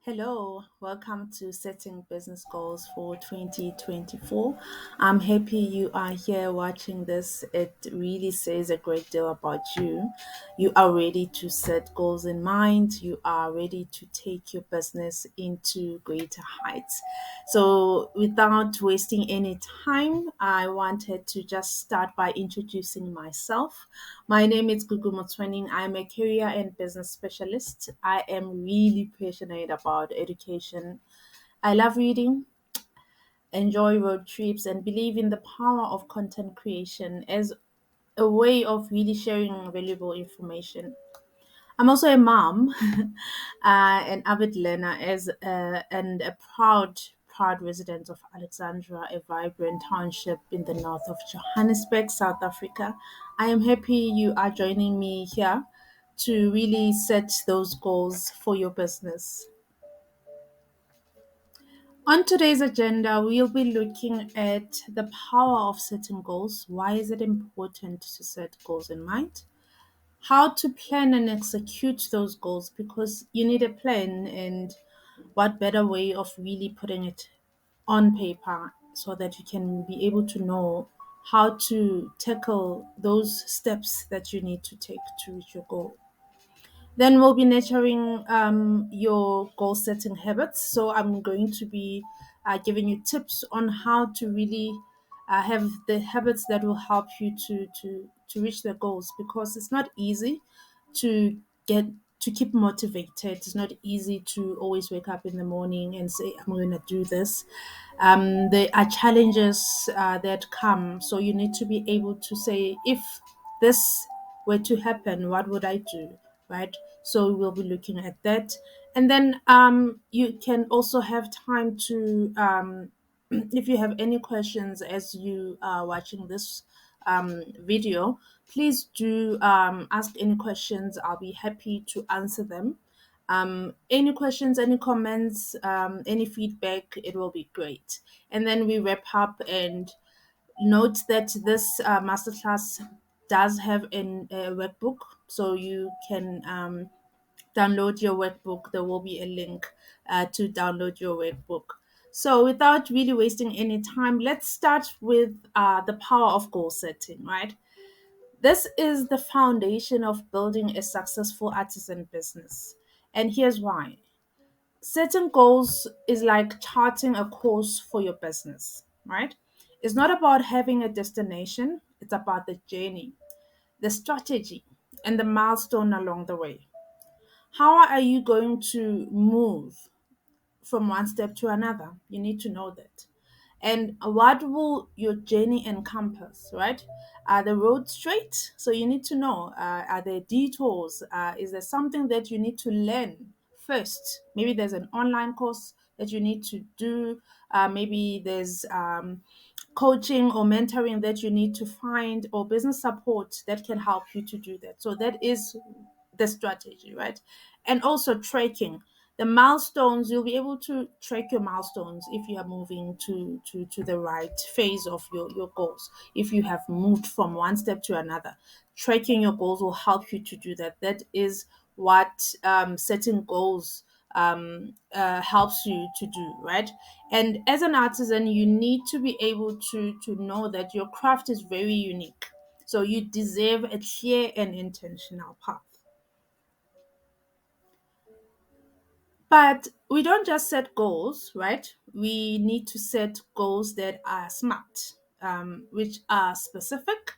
Hello, welcome to Setting Business Goals for 2024. I'm happy you are here watching this. It really says a great deal about you. You are ready to set goals in mind, you are ready to take your business into greater heights. So, without wasting any time, I wanted to just start by introducing myself. My name is Gugu Motswening. I'm a career and business specialist. I am really passionate about education. I love reading, enjoy road trips, and believe in the power of content creation as a way of really sharing valuable information. I'm also a mom, an avid learner, and a proud resident of Alexandra, a vibrant township in the north of Johannesburg, South Africa. I am happy you are joining me here to really set those goals for your business. On today's agenda, we'll be looking at the power of setting goals. Why is it important to set goals in mind? How to plan and execute those goals, because you need a plan, and what better way of really putting it on paper so that you can be able to know how to tackle those steps that you need to take to reach your goal. Then we'll be nurturing your goal setting habits. So I'm going to be giving you tips on how to really have the habits that will help you to reach the goals, because it's not easy to get to keep motivated. It's not easy to always wake up in the morning and say, I'm going to do this. There are challenges that come. So you need to be able to say, if this were to happen, what would I do? Right? So we'll be looking at that. And then you can also have time to, if you have any questions as you are watching this video, please do ask any questions. I'll be happy to answer them. Any questions, any comments, any feedback, it will be great. And then we wrap up, and note that this masterclass does have a workbook, so you can download your workbook. There will be a link to download your workbook. So, without really wasting any time, let's start with the power of goal setting, right? This is the foundation of building a successful artisan business. And here's why. Setting goals is like charting a course for your business, right? It's not about having a destination, it's about the journey, the strategy, and the milestone along the way. How are you going to move from one step to another? You need to know that. And what will your journey encompass, right? Are the roads straight? So you need to know, are there detours? Is there something that you need to learn first? Maybe there's an online course that you need to do. Maybe there's coaching or mentoring that you need to find, or business support that can help you to do that. So that is the strategy, right? And also tracking the milestones. You'll be able to track your milestones if you are moving to the right phase of your goals. If you have moved from one step to another, tracking your goals will help you to do that. That is what setting goals helps you to do, right? And as an artisan, you need to be able to know that your craft is very unique, so you deserve a clear and intentional path. But we don't just set goals, right? We need to set goals that are smart, which are specific,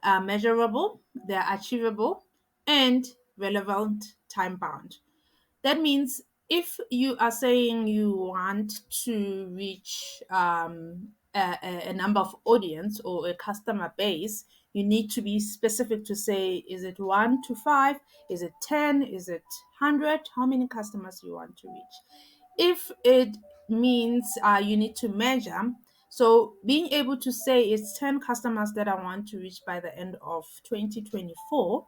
are measurable, they're achievable, and relevant, time bound. That means if you are saying you want to reach a number of audience or a customer base, you need to be specific to say, is it 1 to 5? Is it 10? Is it 100? How many customers you want to reach? If it means you need to measure, so being able to say it's 10 customers that I want to reach by the end of 2024,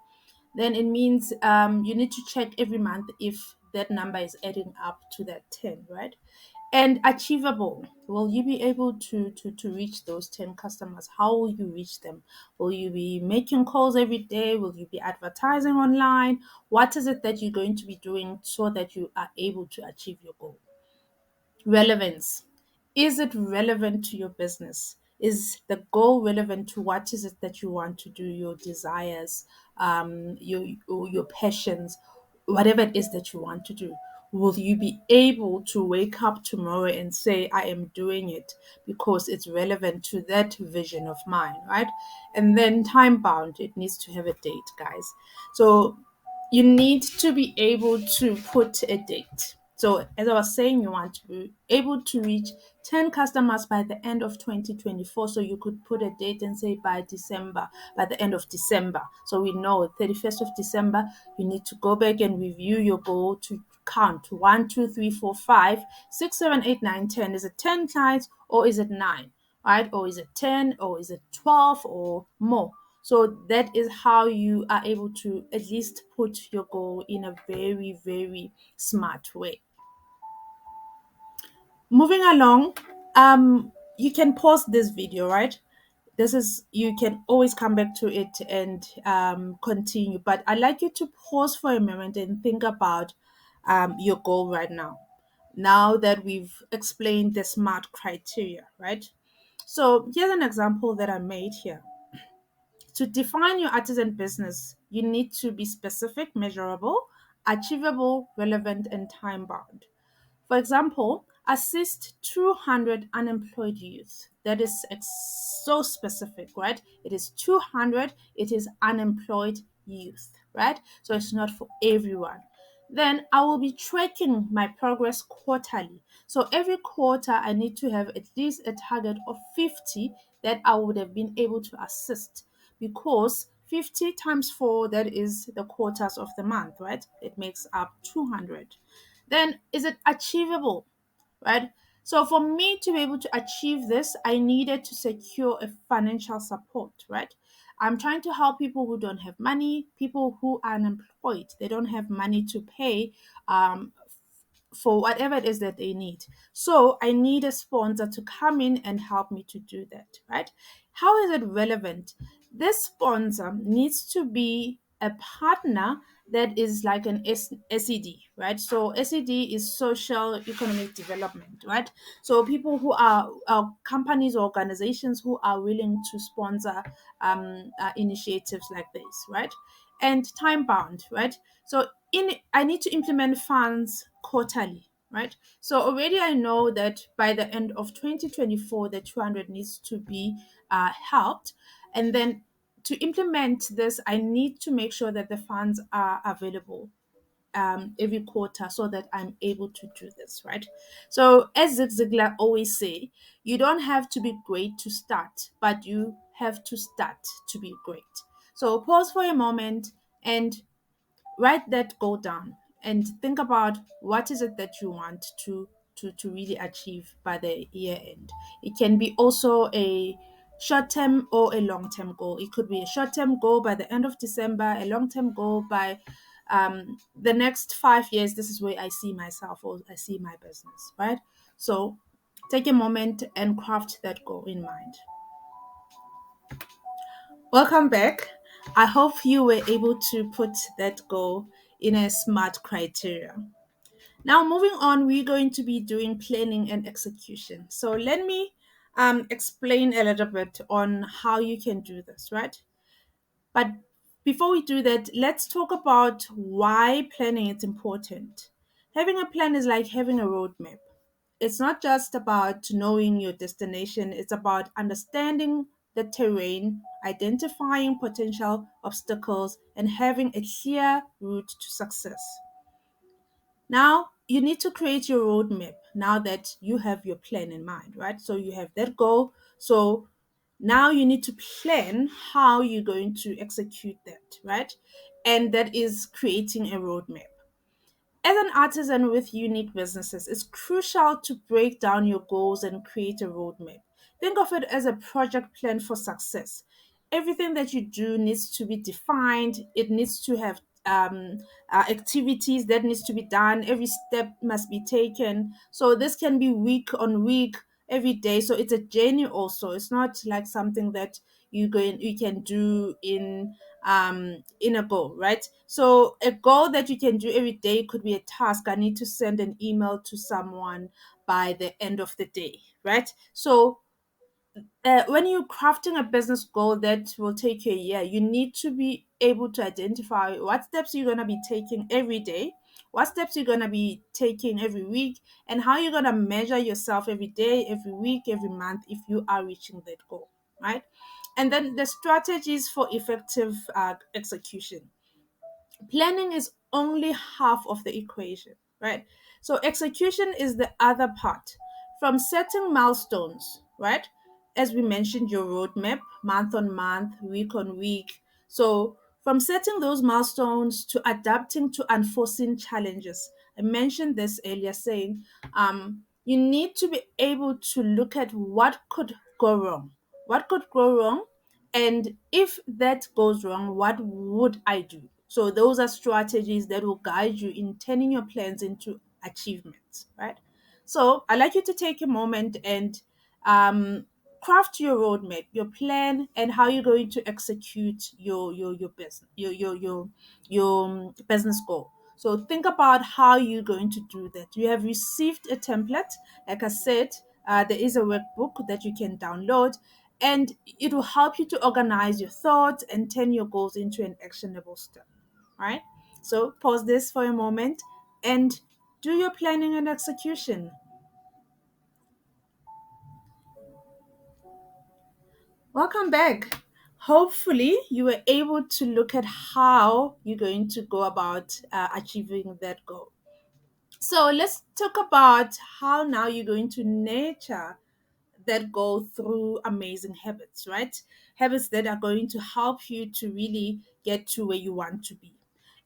then it means you need to check every month if that number is adding up to that 10, right? And achievable. Will you be able to reach those 10 customers? How will you reach them? Will you be making calls every day? Will you be advertising online? What is it that you're going to be doing so that you are able to achieve your goal? Relevance. Is it relevant to your business? Is the goal relevant to what is it that you want to do, your desires, your passions, whatever it is that you want to do? Will you be able to wake up tomorrow and say, I am doing it because it's relevant to that vision of mine, right? And then time bound, it needs to have a date, guys. So you need to be able to put a date. So, as I was saying, you want to be able to reach 10 customers by the end of 2024. So, you could put a date and say by December, by the end of December. So, we know 31st of December, you need to go back and review your goal to count 1, 2, 3, 4, 5, 6, 7, 8, 9, 10. Is it 10 clients or is it 9? Right? Or is it 10 or is it 12 or more? So that is how you are able to at least put your goal in a very, very smart way. Moving along, you can pause this video, right? This is, you can always come back to it and continue. But I'd like you to pause for a moment and think about your goal right now. Now that we've explained the SMART criteria, right? So here's an example that I made here. To define your artisan business, you need to be specific, measurable, achievable, relevant, and time bound. For example, assist 200 unemployed youth. That is so specific, right? It is 200, it is unemployed youth, right? So it's not for everyone. Then I will be tracking my progress quarterly. So every quarter, I need to have at least a target of 50 that I would have been able to assist, because 50 times 4, that is the quarters of the month, right? It makes up 200. Then is it achievable, right? So for me to be able to achieve this, I needed to secure a financial support, right? I'm trying to help people who don't have money, people who are unemployed. They don't have money to pay um, for whatever it is that they need. So I need a sponsor to come in and help me to do that, right? How is it relevant? This sponsor needs to be a partner that is like an SED, right? So SED is social economic development, right? So people who are companies or organizations who are willing to sponsor initiatives like this, right? And time bound, right? So in I need to implement funds quarterly, right? So already I know that by the end of 2024, the 200 needs to be helped, and then to implement this, I need to make sure that the funds are available every quarter so that I'm able to do this, right? So, as Zig Ziglar always say, you don't have to be great to start, but you have to start to be great. So, pause for a moment and write that goal down and think about what is it that you want to really achieve by the year end. It can be also a short term or a long term goal. It could be a short term goal by the end of December, a long term goal by the next 5 years. This is where I see myself or I see my business, right? So take a moment and craft that goal in mind. Welcome back. I hope you were able to put that goal in a SMART criteria. Now, moving on, we're going to be doing planning and execution. So, let me explain a little bit on how you can do this, right? But before we do that, let's talk about why planning is important. Having a plan is like having a roadmap. It's not just about knowing your destination, it's about understanding the terrain, identifying potential obstacles, and having a clear route to success. Now, you need to create your roadmap now that you have your plan in mind, right? So, you have that goal. So, now you need to plan how you're going to execute that, right? And that is creating a roadmap. As an artisan with unique businesses, it's crucial to break down your goals and create a roadmap. Think of it as a project plan for success. Everything that you do needs to be defined, it needs to have activities that needs to be done. Every step must be taken. So this can be week on week, every day. So it's a journey also. It's not like something that you can do in a go, right? So a goal that you can do every day could be a task. I need to send an email to someone by the end of the day, right? So when you're crafting a business goal that will take you a year, you need to be able to identify what steps you're going to be taking every day, what steps you're going to be taking every week, and how you're going to measure yourself every day, every week, every month if you are reaching that goal, right? And then the strategies for effective execution. Planning is only half of the equation, right? So execution is the other part. From setting milestones, right? As we mentioned, your roadmap, month on month, week on week. So from setting those milestones to adapting to unforeseen challenges. I mentioned this earlier, saying you need to be able to look at what could go wrong. What could go wrong? And if that goes wrong, what would I do? So those are strategies that will guide you in turning your plans into achievements, right? So I'd like you to take a moment and um, craft your roadmap, your plan, and how you're going to execute your business, your business goal. So think about how you're going to do that. You have received a template. Like I said, there is a workbook that you can download, and it will help you to organize your thoughts and turn your goals into an actionable step. Right? So pause this for a moment and do your planning and execution. Welcome back. Hopefully, you were able to look at how you're going to go about achieving that goal. So, let's talk about how now you're going to nurture that goal through amazing habits, right? Habits that are going to help you to really get to where you want to be.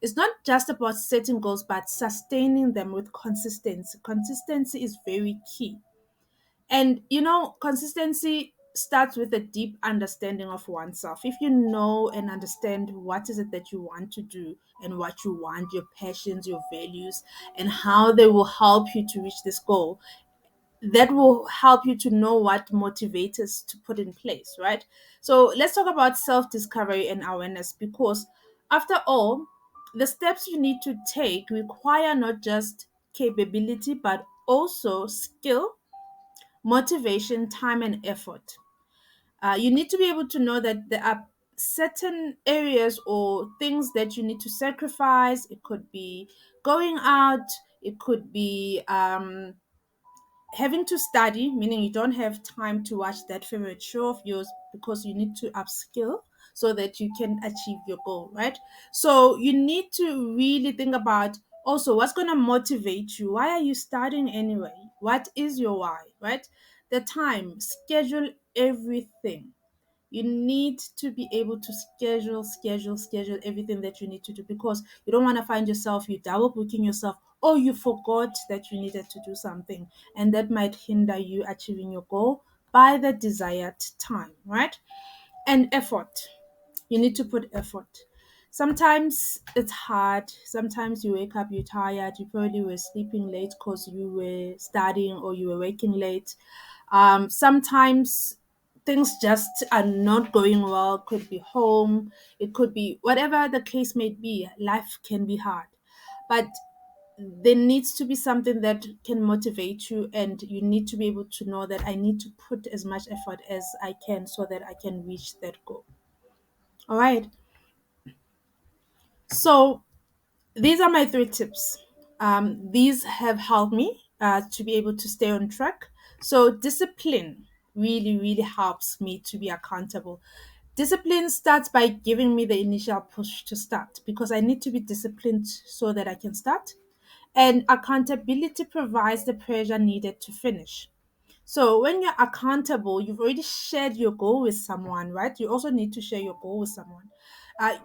It's not just about setting goals, but sustaining them with consistency. Consistency is very key. And consistency starts with a deep understanding of oneself. If you know and understand what is it that you want to do and what you want, your passions, your values, and how they will help you to reach this goal, that will help you to know what motivators to put in place, right? So let's talk about self discovery and awareness, because after all, the steps you need to take require not just capability but also skill, motivation, time, and effort. You need to be able to know that there are certain areas or things that you need to sacrifice. It could be going out, it could be having to study, meaning you don't have time to watch that favorite show of yours because you need to upskill so that you can achieve your goal, right? So you need to really think about also what's going to motivate you. Why are you starting anyway? What is your why, right? The time, schedule everything. You need to be able to schedule everything that you need to do, because you don't want to find yourself you double booking yourself, or you forgot that you needed to do something, and that might hinder you achieving your goal by the desired time, right? And effort. You need to put effort. Sometimes it's hard. Sometimes you wake up, you're tired. You probably were sleeping late because you were studying or you were waking late. Sometimes things just are not going well. Could be home, it could be whatever the case may be. Life can be hard, but there needs to be something that can motivate you, and you need to be able to know that I need to put as much effort as I can so that I can reach that goal. All right. So these are my three tips. These have helped me to be able to stay on track. So, discipline really, really helps me to be accountable. Discipline starts by giving me the initial push to start, because I need to be disciplined so that I can start. And accountability provides the pressure needed to finish. So, when you're accountable, you've already shared your goal with someone, right? You also need to share your goal with someone. Uh,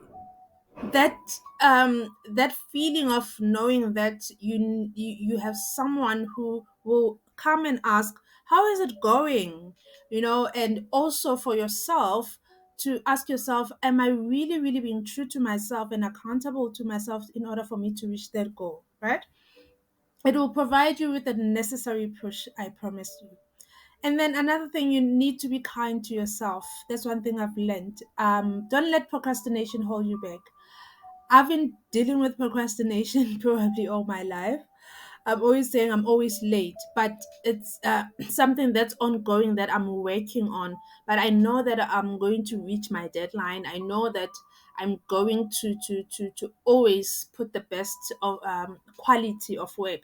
that feeling of knowing that you have someone who will come and ask how is it going, and also for yourself to ask yourself, am I really, really being true to myself and accountable to myself in order for me to reach that goal, right? It will provide you with the necessary push, I promise you. And then another thing, you need to be kind to yourself. That's one thing I've learned. Don't let procrastination hold you back. I've been dealing with procrastination probably all my life. I'm always saying I'm always late, but it's something that's ongoing that I'm working on. But I know that I'm going to reach my deadline. I know that I'm going to always put the best of quality of work.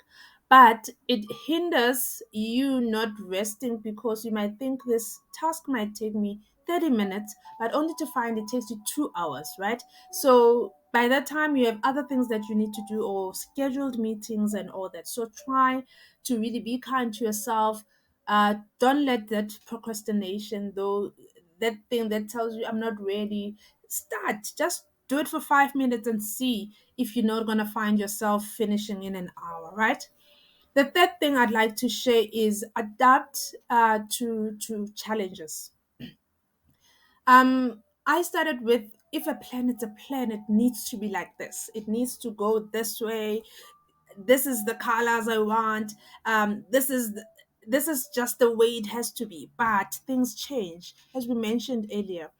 But it hinders you not resting because you might think this task might take me 30 minutes, but only to find it takes you 2 hours, right? So by that time, you have other things that you need to do or scheduled meetings and all that. So try to really be kind to yourself. Don't let that procrastination, though, that thing that tells you I'm not ready, start. Just do it for 5 minutes and see if you're not going to find yourself finishing in an hour, right? The third thing I'd like to share is adapt to challenges. I started with, if a planet's a plan, it needs to be like this. It needs to go this way. This is the colors I want. This is just the way it has to be. But things change, as we mentioned earlier.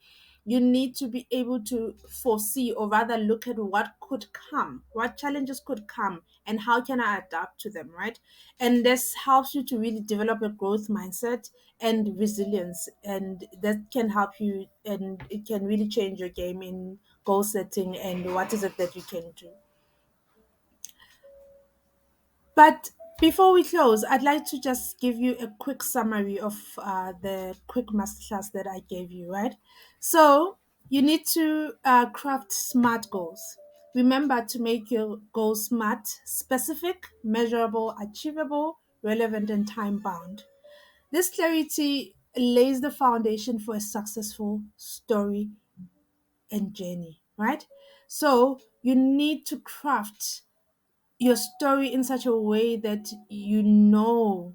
You need to be able to foresee, or rather look at what could come, what challenges could come, and how can I adapt to them, right? And this helps you to really develop a growth mindset and resilience, and that can help you, and it can really change your game in goal setting and what is it that you can do. But before we close, I'd like to just give you a quick summary of the quick masterclass that I gave you, right? So you need to craft SMART goals. Remember to make your goals SMART: specific, measurable, achievable, relevant, and time bound. This clarity lays the foundation for a successful story and journey, right? So you need to craft your story in such a way that you know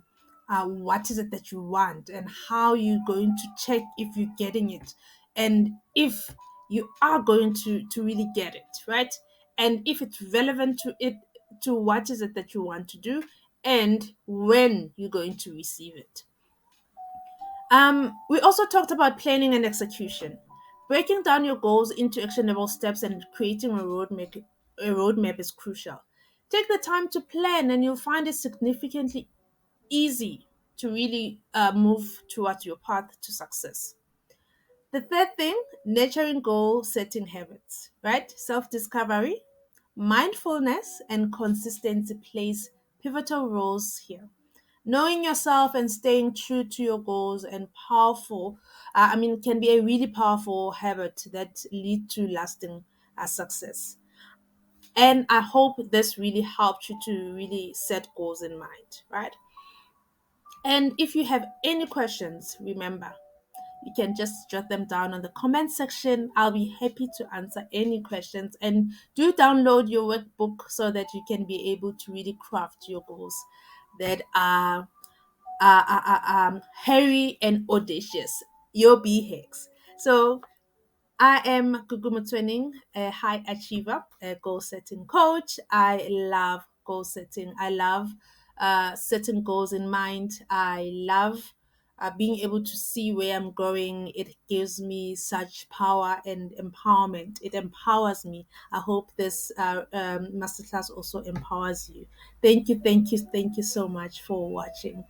what is it that you want and how you're going to check if you're getting it, and if you are going to really get it right, and if it's relevant to it, to what is it that you want to do, and when you're going to receive it. We also talked about planning and execution. Breaking down your goals into actionable steps and creating a roadmap is crucial. Take the time to plan, and you'll find it significantly easy to really move towards your path to success. The third thing, nurturing goal setting habits, right? Self discovery, mindfulness, and consistency plays pivotal roles here. Knowing yourself and staying true to your goals and can be a really powerful habit that lead to lasting success. And I hope this really helped you to really set goals in mind, right? And if you have any questions, remember, you can just jot them down on the comment section. I'll be happy to answer any questions. And do download your workbook so that you can be able to really craft your goals that are hairy and audacious. You'll be hicks. So I am Gugu Mutwening, a high achiever, a goal setting coach. I love goal setting. I love setting goals in mind. I love being able to see where I'm going. It gives me such power and empowerment. It empowers me. I hope this masterclass also empowers you. Thank you, thank you, thank you so much for watching.